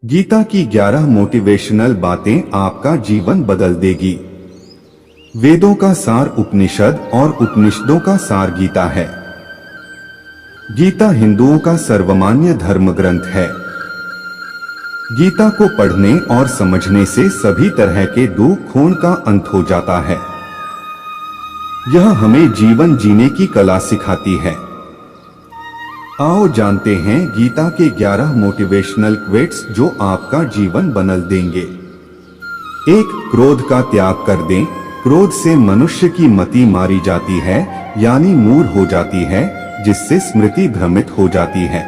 गीता की 11 मोटिवेशनल बातें आपका जीवन बदल देगी। वेदों का सार उपनिषद और उपनिषदों का सार गीता है। गीता हिंदुओं का सर्वमान्य धर्म ग्रंथ है। गीता को पढ़ने और समझने से सभी तरह के दुख खून का अंत हो जाता है। यह हमें जीवन जीने की कला सिखाती है। आओ जानते हैं गीता के 11 मोटिवेशनल क्वेट्स जो आपका जीवन बदल देंगे। 1. क्रोध का त्याग कर दें। क्रोध से मनुष्य की मति मारी जाती है, यानी मूढ़ हो जाती है, जिससे स्मृति भ्रमित हो जाती है।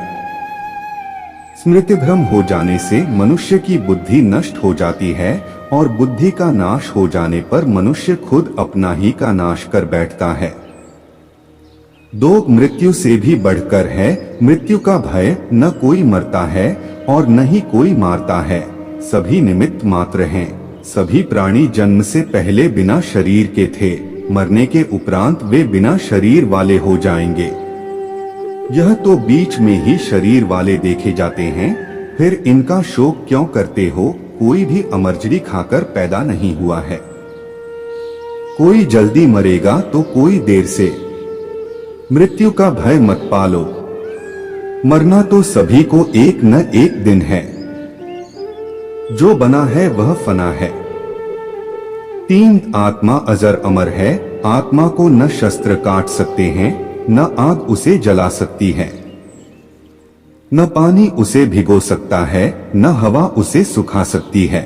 स्मृति भ्रम हो जाने से मनुष्य की बुद्धि नष्ट हो जाती है और बुद्धि का नाश हो जाने पर मनुष्य खुद अपना ही का नाश कर बैठता है। 2. मृत्यु से भी बढ़कर है। मृत्यु का भय न कोई मरता है और न ही कोई मारता है, सभी निमित्त मात्र हैं। सभी प्राणी जन्म से पहले बिना शरीर के थे, मरने के उपरांत वे बिना शरीर वाले हो जाएंगे। यह तो बीच में ही शरीर वाले देखे जाते हैं, फिर इनका शोक क्यों करते हो? कोई भी अमरजरी खाकर पैदा नहीं हुआ है। कोई जल्दी मरेगा तो कोई देर से। मृत्यु का भय मत पालो, मरना तो सभी को एक न एक दिन है। जो बना है वह फना है। 3. आत्मा अजर अमर है। आत्मा को न शस्त्र काट सकते हैं, न आग उसे जला सकती है, न पानी उसे भिगो सकता है, न हवा उसे सुखा सकती है।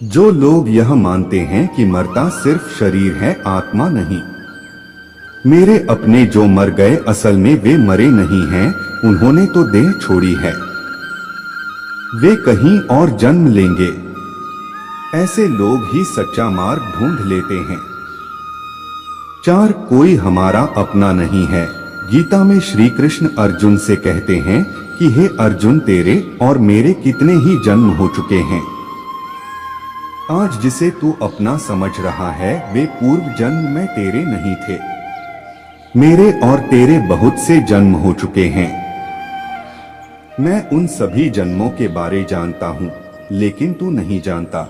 जो लोग यह मानते हैं कि मरता सिर्फ शरीर है, आत्मा नहीं। मेरे अपने जो मर गए असल में वे मरे नहीं हैं, उन्होंने तो देह छोड़ी है, वे कहीं और जन्म लेंगे। ऐसे लोग ही सच्चा मार्ग ढूंढ लेते हैं। 4. कोई हमारा अपना नहीं है। गीता में श्री कृष्ण अर्जुन से कहते हैं कि हे अर्जुन, तेरे और मेरे कितने ही जन्म हो चुके हैं। आज जिसे तू अपना समझ रहा है वे पूर्व जन्म में तेरे नहीं थे। मेरे और तेरे बहुत से जन्म हो चुके हैं। मैं उन सभी जन्मों के बारे जानता हूँ, लेकिन तू नहीं जानता।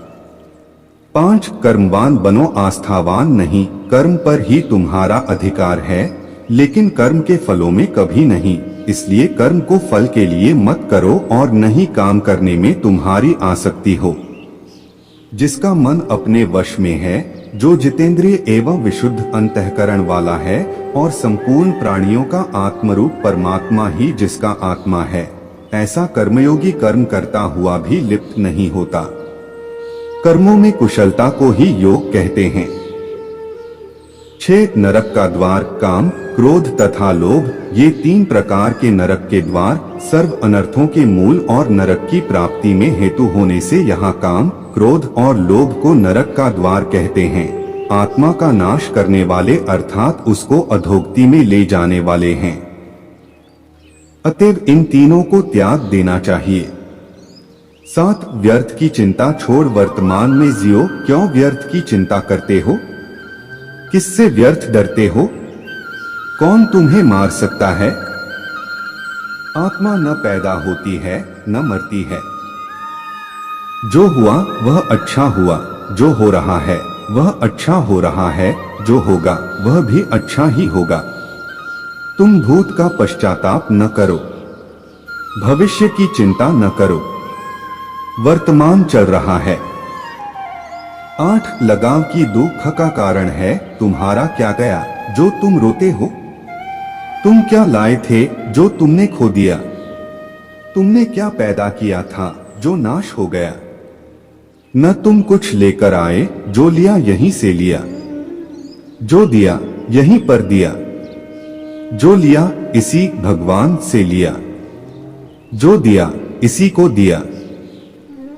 5. कर्मवान बनो, आस्थावान नहीं। कर्म पर ही तुम्हारा अधिकार है, लेकिन कर्म के फलों में कभी नहीं। इसलिए कर्म को फल के लिए मत करो और नहीं काम करने में तुम्हारी आसक्ति हो। जिसका मन अपने वश में है, जो जितेंद्रिय एवं विशुद्ध अंतःकरण वाला है और संपूर्ण प्राणियों का आत्मरूप परमात्मा ही जिसका आत्मा है, ऐसा कर्मयोगी कर्म करता हुआ भी लिप्त नहीं होता। कर्मों में कुशलता को ही योग कहते हैं। 6. नरक का द्वार काम, क्रोध तथा लोभ, ये 3 प्रकार के नरक के द्वार सर्व अनर्थों के मूल और नरक की प्राप्ति में हेतु होने से यहाँ काम, क्रोध और लोभ को नरक का द्वार कहते हैं। आत्मा का नाश करने वाले अर्थात उसको अधोगति में ले जाने वाले हैं। अतएव इन तीनों को त्याग देना चाहिए। 7. व्यर्थ की चिंता छोड़ वर्तमान में जियो। क्यों व्यर्थ की चिंता करते हो? किससे व्यर्थ डरते हो? कौन तुम्हें मार सकता है? आत्मा न पैदा होती है न मरती है। जो हुआ वह अच्छा हुआ, जो हो रहा है वह अच्छा हो रहा है, जो होगा वह भी अच्छा ही होगा। तुम भूत का पश्चाताप न करो, भविष्य की चिंता न करो, वर्तमान चल रहा है। 8. लगाव की दुख का कारण है तुम्हारा क्या गया जो तुम रोते हो? तुम क्या लाए थे जो तुमने खो दिया? तुमने क्या पैदा किया था जो नाश हो गया? न तुम कुछ लेकर आए, जो लिया यहीं से लिया, जो दिया यहीं पर दिया, जो लिया इसी भगवान से लिया, जो दिया इसी को दिया।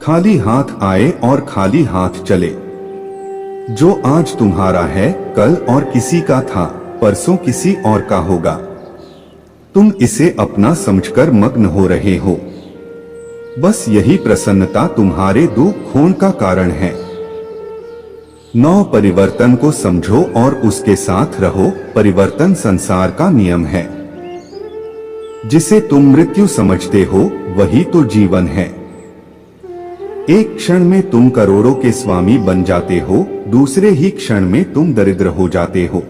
खाली हाथ आए और खाली हाथ चले। जो आज तुम्हारा है कल और किसी का था, परसों किसी और का होगा। तुम इसे अपना समझकर मग्न हो रहे हो। बस यही प्रसन्नता तुम्हारे दुख खून का कारण है। 9. परिवर्तन को समझो और उसके साथ रहो। परिवर्तन संसार का नियम है। जिसे तुम मृत्यु समझते हो वही तो जीवन है। एक क्षण में तुम करोड़ों के स्वामी बन जाते हो, दूसरे ही क्षण में तुम दरिद्र हो जाते हो।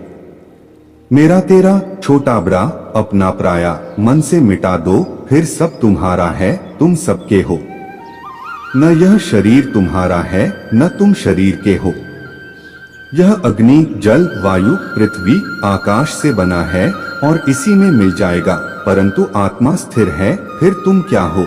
मेरा तेरा, छोटा बड़ा, अपना पराया मन से मिटा दो, फिर सब तुम्हारा है, तुम सबके हो। न यह शरीर तुम्हारा है, न तुम शरीर के हो। यह अग्नि, जल, वायु, पृथ्वी, आकाश से बना है और इसी में मिल जाएगा, परंतु आत्मा स्थिर है, फिर तुम क्या हो?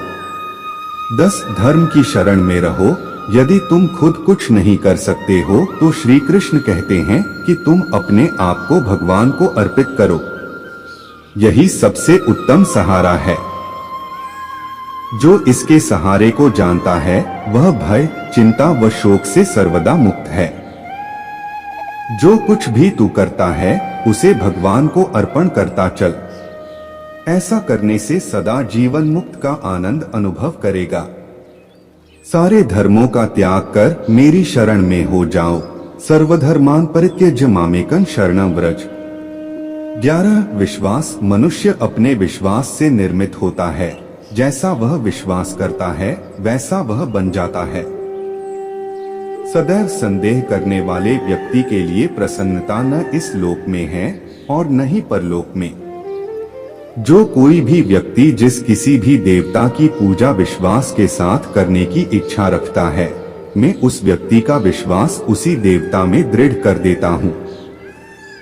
10 धर्म की शरण में रहो। यदि तुम खुद कुछ नहीं कर सकते हो तो श्री कृष्ण कहते हैं कि तुम अपने आप को भगवान को अर्पित करो। यही सबसे उत्तम सहारा है। जो इसके सहारे को जानता है वह भय, चिंता व शोक से सर्वदा मुक्त है। जो कुछ भी तू करता है उसे भगवान को अर्पण करता चल। ऐसा करने से सदा जीवन मुक्त का आनंद अनुभव करेगा। सारे धर्मों का त्याग कर मेरी शरण में हो जाओ। सर्वधर्मान परित्यज्य मामेकं शरणं व्रज। 11 विश्वास। मनुष्य अपने विश्वास से निर्मित होता है। जैसा वह विश्वास करता है वैसा वह बन जाता है। सदैव संदेह करने वाले व्यक्ति के लिए प्रसन्नता न इस लोक में है और न ही परलोक में। जो कोई भी व्यक्ति जिस किसी भी देवता की पूजा विश्वास के साथ करने की इच्छा रखता है, मैं उस व्यक्ति का विश्वास उसी देवता में दृढ़ कर देता हूँ।